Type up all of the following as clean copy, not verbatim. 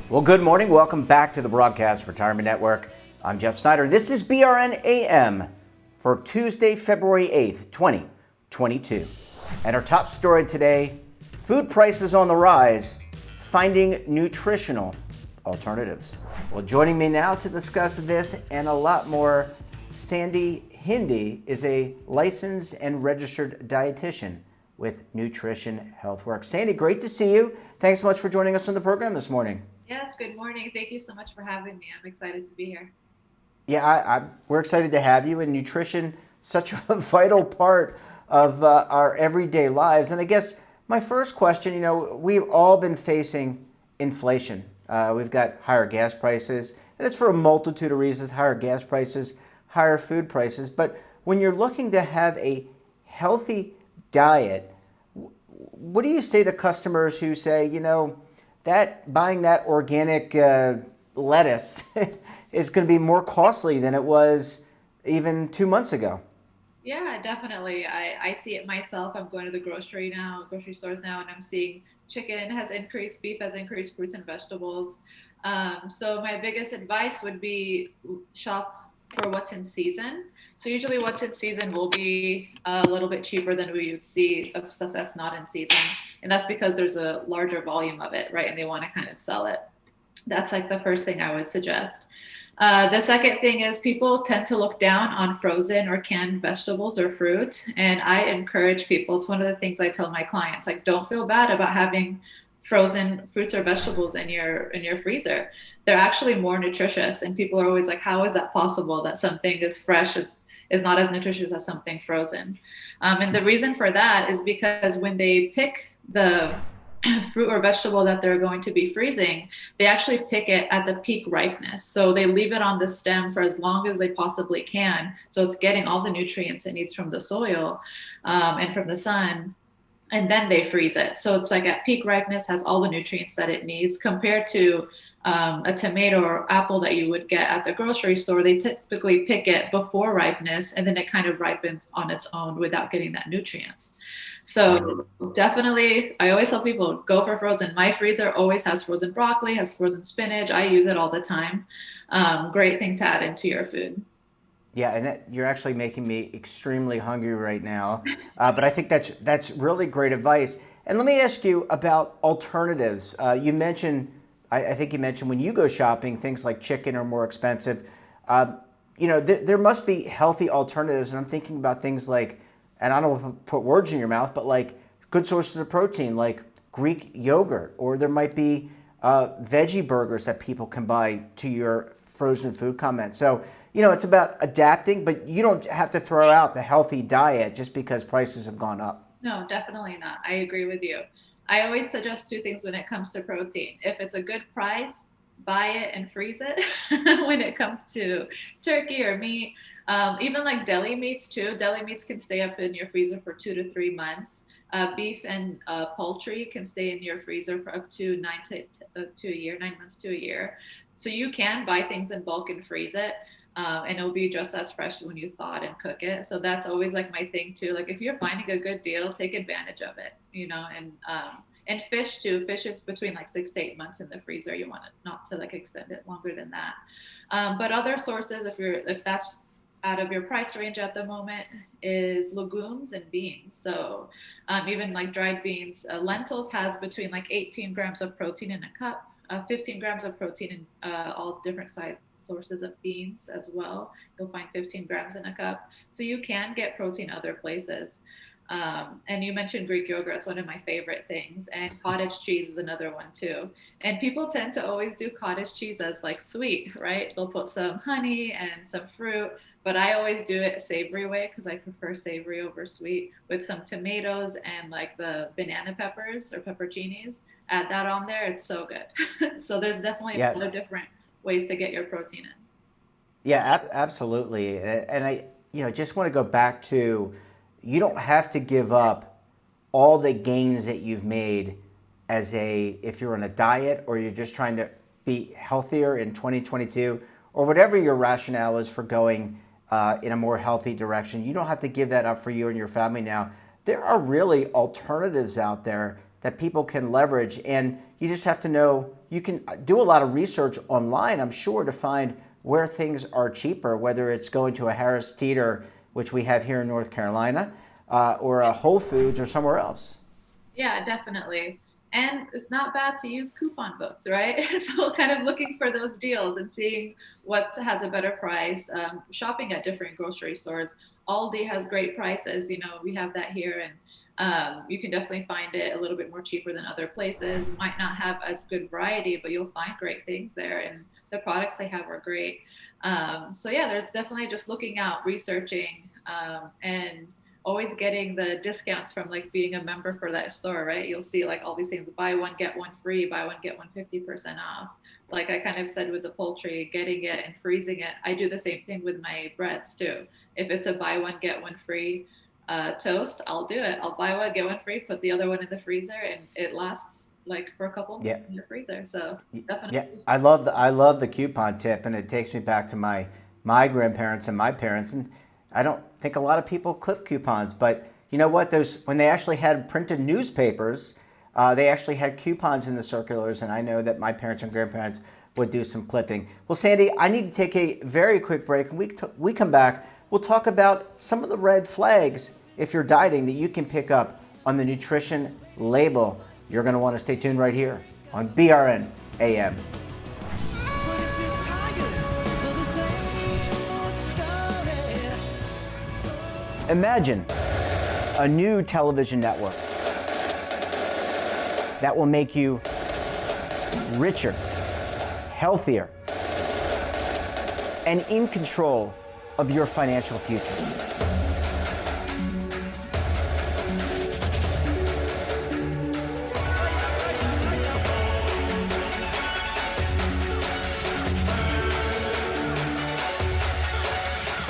Well, good morning. Welcome back to the Broadcast Retirement Network. I'm Jeff Snyder. This is BRN AM for Tuesday, February 8th, 2022. And our top story today, food prices on the rise, finding nutritional alternatives. Well, joining me now to discuss this and a lot more, Sandy Hindi is a licensed and registered dietitian with Nutrition HealthWorks. Sandy, great to see you. Thanks so much for joining us on the program this morning. Yes, good morning. Thank you so much for having me. I'm excited to be here. Yeah, we're excited to have you. And nutrition, such a vital part of our everyday lives. And I guess my first question, we've all been facing inflation. We've got higher gas prices, and it's for a multitude of reasons, higher gas prices, higher food prices. But when you're looking to have a healthy diet, what do you say to customers who say, that buying that organic lettuce is going to be more costly than it was even 2 months ago? Yeah, definitely. I see it myself. I'm going to the grocery stores now, and I'm seeing chicken has increased, beef has increased, fruits and vegetables. So my biggest advice would be shop for what's in season. So usually what's in season will be a little bit cheaper than we would see of stuff that's not in season. And that's because there's a larger volume of it, right? And they want to kind of sell it. That's like the first thing I would suggest. The second thing is people tend to look down on frozen or canned vegetables or fruit. And I encourage people, it's one of the things I tell my clients, like, don't feel bad about having frozen fruits or vegetables in your freezer. They're actually more nutritious. And people are always like, how is that possible that something is fresh is not as nutritious as something frozen? And the reason for that is because when they pick the fruit or vegetable that they're going to be freezing, they actually pick it at the peak ripeness. So they leave it on the stem for as long as they possibly can. So it's getting all the nutrients it needs from the soil and from the sun. And then they freeze it. So it's like at peak ripeness, has all the nutrients that it needs, compared to a tomato or apple that you would get at the grocery store. They typically pick it before ripeness, and then it kind of ripens on its own without getting that nutrients. So definitely, I always tell people, go for frozen. My freezer always has frozen broccoli, has frozen spinach. I use it all the time. Great thing to add into your food. Yeah, and you're actually making me extremely hungry right now. But I think that's really great advice. And let me ask you about alternatives. You mentioned, I think you mentioned when you go shopping, things like chicken are more expensive. There must be healthy alternatives. And I'm thinking about things like, and I don't want to put words in your mouth, but like good sources of protein, like Greek yogurt, or there might be veggie burgers that people can buy, to your frozen food comment. So, it's about adapting, but you don't have to throw out the healthy diet just because prices have gone up. No, definitely not. I agree with you. I always suggest two things when it comes to protein. If it's a good price, buy it and freeze it. When it comes to turkey or meat, even like deli meats too. Deli meats can stay up in your freezer for 2 to 3 months. Beef and poultry can stay in your freezer for up to 9 months to a year. So you can buy things in bulk and freeze it. And it'll be just as fresh when you thaw it and cook it. So that's always like my thing too. Like if you're finding a good deal, take advantage of it, and fish too. Fish is between like 6 to 8 months in the freezer. You want it not to like extend it longer than that. But other sources, if that's out of your price range at the moment, is legumes and beans. So even like dried beans, lentils has between like 18 grams of protein in a cup, 15 grams of protein in all different sources of beans as well. You'll find 15 grams in a cup. So you can get protein other places. And you mentioned Greek yogurt. It's one of my favorite things. And cottage cheese is another one too. And people tend to always do cottage cheese as like sweet, right? They'll put some honey and some fruit, but I always do it a savory way because I prefer savory over sweet, with some tomatoes and like the banana peppers or pepperoncinis. Add that on there. It's so good. So there's definitely a lot of different ways to get your protein in. Yeah, absolutely. And I just want to go back to, you don't have to give up all the gains that you've made if you're on a diet or you're just trying to be healthier in 2022, or whatever your rationale is for going in a more healthy direction. You don't have to give that up for you and your family now. There are really alternatives out there that people can leverage, and you just have to know, you can do a lot of research online, I'm sure, to find where things are cheaper, whether it's going to a Harris Teeter, which we have here in North Carolina, or a Whole Foods or somewhere else. Yeah, definitely. And it's not bad to use coupon books, right? So kind of looking for those deals and seeing what has a better price, shopping at different grocery stores. Aldi has great prices, we have that here, and you can definitely find it a little bit more cheaper than other places. Might not have as good variety, but you'll find great things there, and the products they have are great. So yeah, there's definitely just looking out, researching, and always getting the discounts from like being a member for that store, right? You'll see like all these things, buy one, get one free, buy one, get one 50% off. Like I kind of said with the poultry, getting it and freezing it. I do the same thing with my breads too. If it's a buy one, get one free toast, I'll do it. I'll buy one, get one free, put the other one in the freezer, and it lasts like for a couple months in the freezer. So definitely. Yeah, I love the coupon tip, and it takes me back to my grandparents and my parents, and I don't think a lot of people clip coupons, but you know what? When they actually had printed newspapers, they actually had coupons in the circulars, and I know that my parents and grandparents would do some clipping. Well, Sandy, I need to take a very quick break, and we come back, we'll talk about some of the red flags if you're dieting that you can pick up on the nutrition label. You're going to want to stay tuned right here on BRN AM. Imagine a new television network that will make you richer, healthier, and in control of your financial future.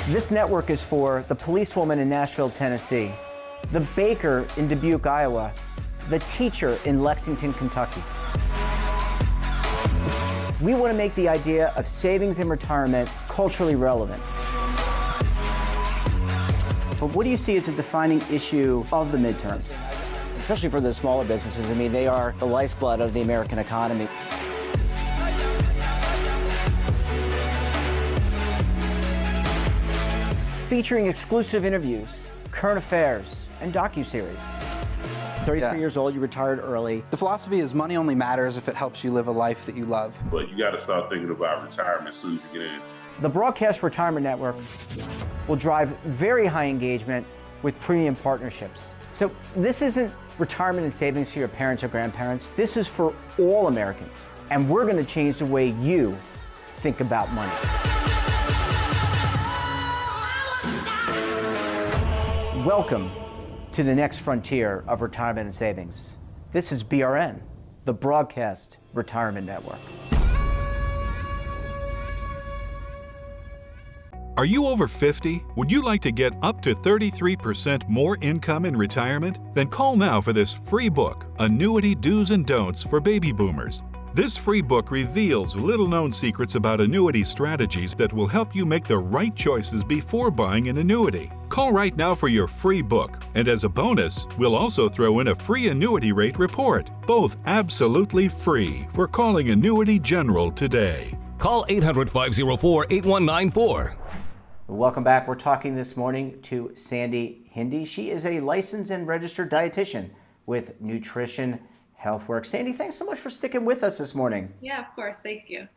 This network is for the policewoman in Nashville, Tennessee, the baker in Dubuque, Iowa, the teacher in Lexington, Kentucky. We want to make the idea of savings and retirement culturally relevant. But what do you see as a defining issue of the midterms, especially for the smaller businesses? I mean, they are the lifeblood of the American economy. Featuring exclusive interviews, current affairs, and docuseries. 33 years old, you retired early. The philosophy is money only matters if it helps you live a life that you love. But you got to start thinking about retirement as soon as you get in. The Broadcast Retirement Network will drive very high engagement with premium partnerships. So this isn't retirement and savings for your parents or grandparents. This is for all Americans. And we're going to change the way you think about money. Welcome to the next frontier of retirement and savings. This is BRN, the Broadcast Retirement Network. Are you over 50? Would you like to get up to 33% more income in retirement? Then call now for this free book, Annuity Do's and Don'ts for Baby Boomers. This free book reveals little-known secrets about annuity strategies that will help you make the right choices before buying an annuity. Call right now for your free book, and as a bonus, we'll also throw in a free annuity rate report, both absolutely free for calling Annuity General today. Call 800-504-8194. Welcome back. We're talking this morning to Sandy Hindi. She is a licensed and registered dietitian with Nutrition Healthworks. Sandy, thanks so much for sticking with us this morning. Yeah, of course. Thank you.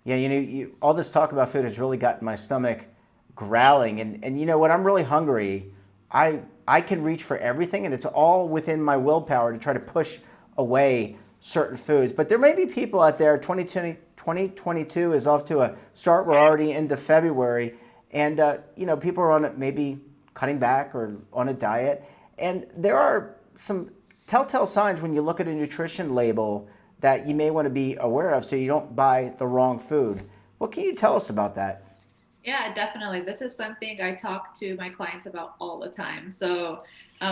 Yeah, all this talk about food has really gotten my stomach growling. And you know, when I'm really hungry, I can reach for everything, and it's all within my willpower to try to push away certain foods. But there may be people out there, 2022 is off to a start. We're already into February. And, people are on maybe cutting back or on a diet. And there are some telltale signs when you look at a nutrition label that you may want to be aware of so you don't buy the wrong food. What can you tell us about that? Yeah, definitely. This is something I talk to my clients about all the time. So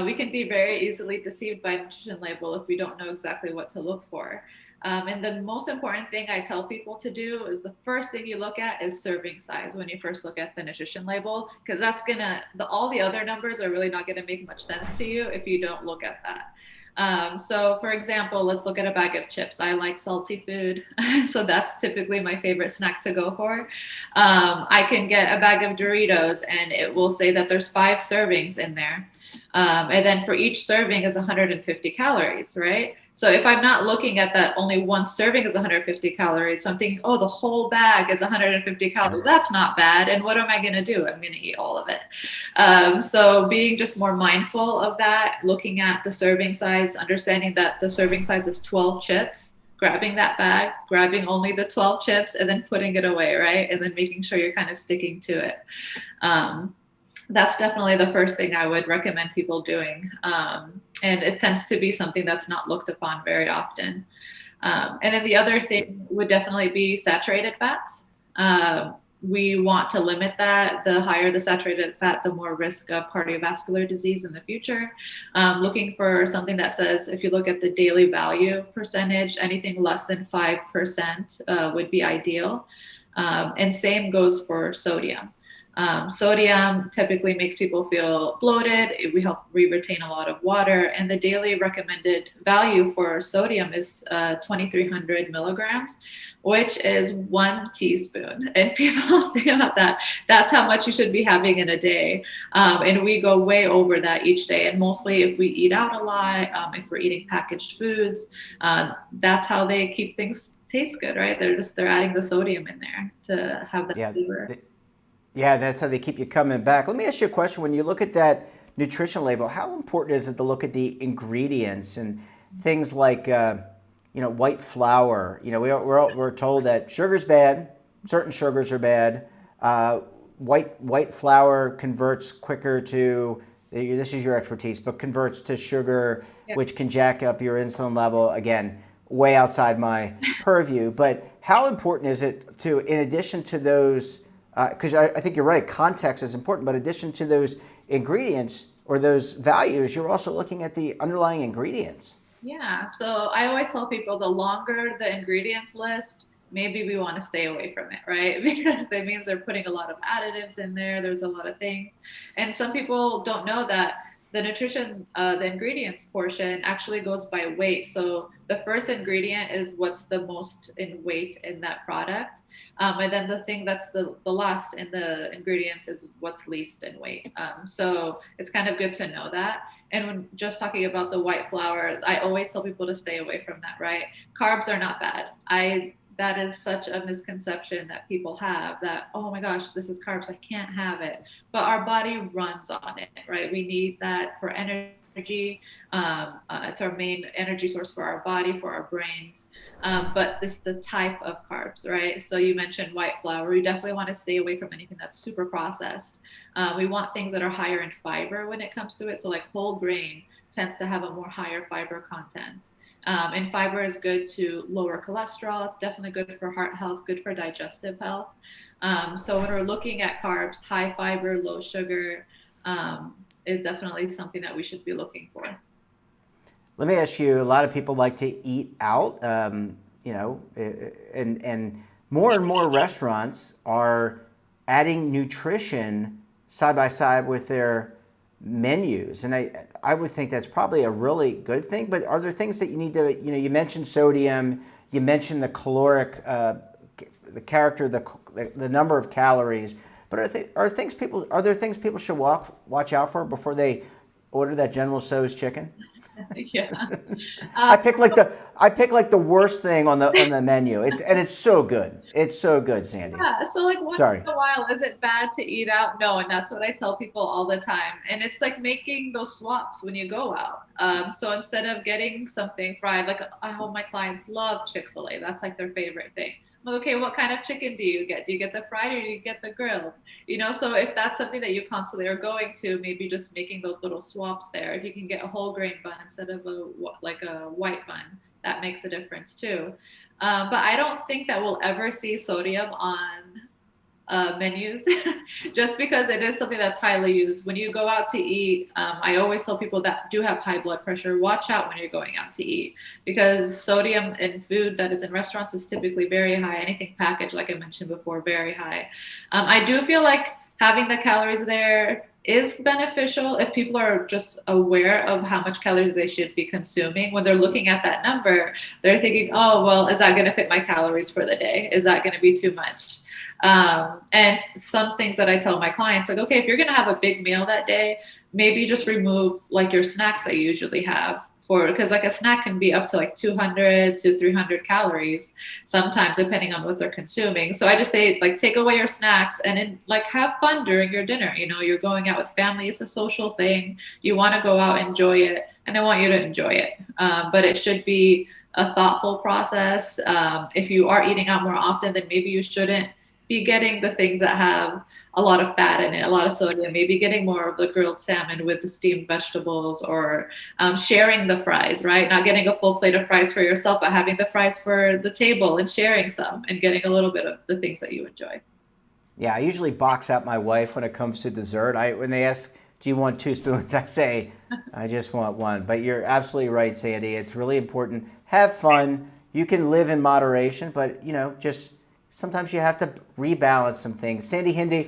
We can be very easily deceived by nutrition label if we don't know exactly what to look for. And the most important thing I tell people to do is the first thing you look at is serving size when you first look at the nutrition label, because that's all the other numbers are really not gonna make much sense to you if you don't look at that. So for example, let's look at a bag of chips. I like salty food, so that's typically my favorite snack to go for. I can get a bag of Doritos and it will say that there's 5 servings in there. And then for each serving is 150 calories, right? So if I'm not looking at that, only one serving is 150 calories. So I'm thinking, oh, the whole bag is 150 calories. That's not bad. And what am I going to do? I'm going to eat all of it. So being just more mindful of that, looking at the serving size, understanding that the serving size is 12 chips, grabbing that bag, grabbing only the 12 chips, and then putting it away, right? And then making sure you're kind of sticking to it. That's definitely the first thing I would recommend people doing. And it tends to be something that's not looked upon very often. And then the other thing would definitely be saturated fats. We want to limit that. The higher the saturated fat, the more risk of cardiovascular disease in the future. Looking for something that says, if you look at the daily value percentage, anything less than 5% would be ideal. And same goes for sodium. Sodium typically makes people feel bloated. We retain a lot of water, and the daily recommended value for sodium is 2,300 milligrams, which is 1 teaspoon. And people think about that. That's how much you should be having in a day. And we go way over that each day. And mostly if we eat out a lot, if we're eating packaged foods, that's how they keep things taste good, right? They're adding the sodium in there to have that flavor. Yeah, that's how they keep you coming back. Let me ask you a question. When you look at that nutrition label, how important is it to look at the ingredients and things like, white flour? We're told that sugar's bad. Certain sugars are bad. White flour converts quicker to, this is your expertise, but converts to sugar, which can jack up your insulin level. Again, way outside my purview. But how important is it to, in addition to those, because I think you're right, context is important, but in addition to those ingredients or those values, you're also looking at the underlying ingredients. Yeah, so I always tell people the longer the ingredients list, maybe we want to stay away from it, right? Because that means they're putting a lot of additives in there. There's a lot of things. And some people don't know that the nutrition, the ingredients portion actually goes by weight. So the first ingredient is what's the most in weight in that product. And then the thing that's the last in the ingredients is what's least in weight. So it's kind of good to know that. And when just talking about the white flour, I always tell people to stay away from that, right? Carbs are not bad. That is such a misconception that people have, that, oh my gosh, this is carbs, I can't have it. But our body runs on it, right? We need that for energy. It's our main energy source for our body, for our brains. But this is the type of carbs, right? So you mentioned white flour. We definitely want to stay away from anything that's super processed. We want things that are higher in fiber when it comes to it. So like whole grain tends to have a more higher fiber content. And fiber is good to lower cholesterol. It's definitely good for heart health, good for digestive health. So when we're looking at carbs, high fiber, low sugar is definitely something that we should be looking for. Let me ask you, a lot of people like to eat out, and more and more restaurants are adding nutrition side by side with their menus, and I would think that's probably a really good thing. But are there things that you need to, you mentioned sodium, you mentioned the caloric, the character, the number of calories, but are there things people should watch out for before they order that General Tso's chicken? Yeah. I pick like the worst thing on the menu. It's so good. It's so good, Sandy. Yeah. So like once in a while, is it bad to eat out? No, and that's what I tell people all the time. And it's like making those swaps when you go out. So instead of getting something fried, like my clients love Chick-fil-A. That's like their favorite thing. Okay, what kind of chicken do you get? Do you get the fried or do you get the grilled? So if that's something that you constantly are going to, maybe just making those little swaps there. If you can get a whole grain bun instead of a white bun, that makes a difference too. But I don't think that we'll ever see sodium on menus, just because it is something that's highly used. When you go out to eat, I always tell people that do have high blood pressure, watch out when you're going out to eat, because sodium in food that is in restaurants is typically very high. Anything packaged, like I mentioned before, very high. I do feel like having the calories there is beneficial if people are just aware of how much calories they should be consuming. When they're looking at that number, they're thinking, oh, well, is that going to fit my calories for the day? Is that going to be too much? And some things that I tell my clients, like, okay, if you're going to have a big meal that day, maybe just remove like your snacks that you usually have, because like a snack can be up to like 200 to 300 calories sometimes, depending on what they're consuming. So I just say, like, take away your snacks and then like have fun during your dinner. You know, you're going out with family. It's a social thing. You want to go out, enjoy it, and I want you to enjoy it. But it should be a thoughtful process. If you are eating out more often, then maybe you shouldn't be getting the things that have a lot of fat in it, a lot of sodium, maybe getting more of the grilled salmon with the steamed vegetables, or sharing the fries, right? Not getting a full plate of fries for yourself, but having the fries for the table and sharing some and getting a little bit of the things that you enjoy. Yeah, I usually box out my wife when it comes to dessert. When they ask, do you want 2 spoons? I say, I just want 1. But you're absolutely right, Sandy. It's really important. Have fun. You can live in moderation, but, you know, just sometimes you have to rebalance some things. Sandy Hindi,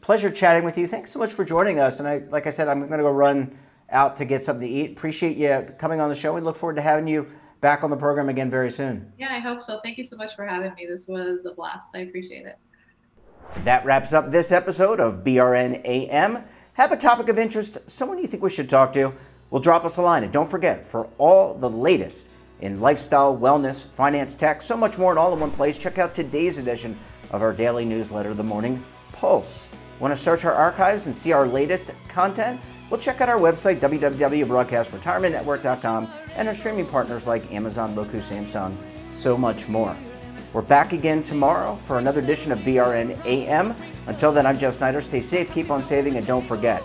pleasure chatting with you. Thanks so much for joining us. And like I said, I'm going to go run out to get something to eat. Appreciate you coming on the show. We look forward to having you back on the program again very soon. Yeah, I hope so. Thank you so much for having me. This was a blast. I appreciate it. That wraps up this episode of BRN AM. Have a topic of interest, someone you think we should talk to? Well, drop us a line. And don't forget, for all the latest in lifestyle, wellness, finance, tech, so much more in all in one place, check out today's edition of our daily newsletter, The Morning Pulse. Want to search our archives and see our latest content? Well, check out our website, www.broadcastretirementnetwork.com, and our streaming partners like Amazon, Roku, Samsung, so much more. We're back again tomorrow for another edition of BRN AM. Until then, I'm Jeff Snyder. Stay safe, keep on saving, and don't forget,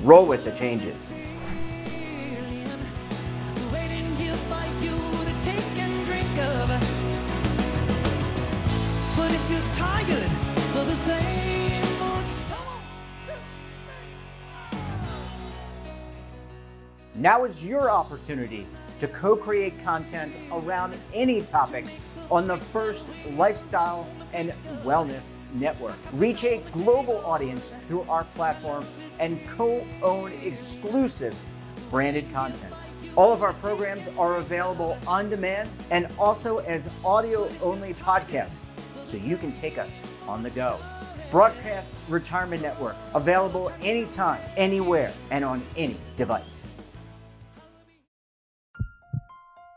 roll with the changes. Now is your opportunity to co-create content around any topic on the first lifestyle and wellness network. Reach a global audience through our platform and co-own exclusive branded content. All of our programs are available on demand and also as audio-only podcasts, so you can take us on the go. Broadcast Retirement Network, available anytime, anywhere, and on any device.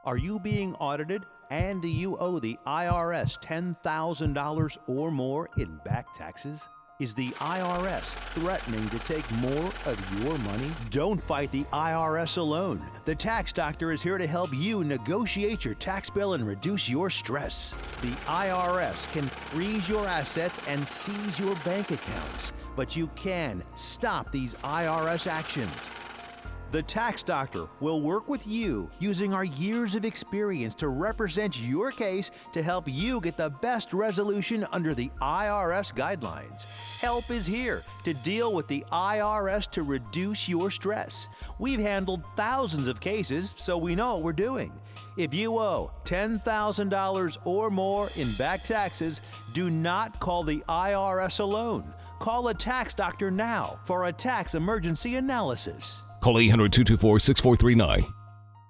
Are you being audited and do you owe the IRS $10,000 or more in back taxes? Is the IRS threatening to take more of your money? Don't fight the IRS alone. The Tax Doctor is here to help you negotiate your tax bill and reduce your stress. The IRS can freeze your assets and seize your bank accounts, but you can stop these IRS actions. The Tax Doctor will work with you using our years of experience to represent your case to help you get the best resolution under the IRS guidelines. Help is here to deal with the IRS to reduce your stress. We've handled thousands of cases, so we know what we're doing. If you owe $10,000 or more in back taxes, do not call the IRS alone. Call a Tax Doctor now for a tax emergency analysis. Call 800-224-6439.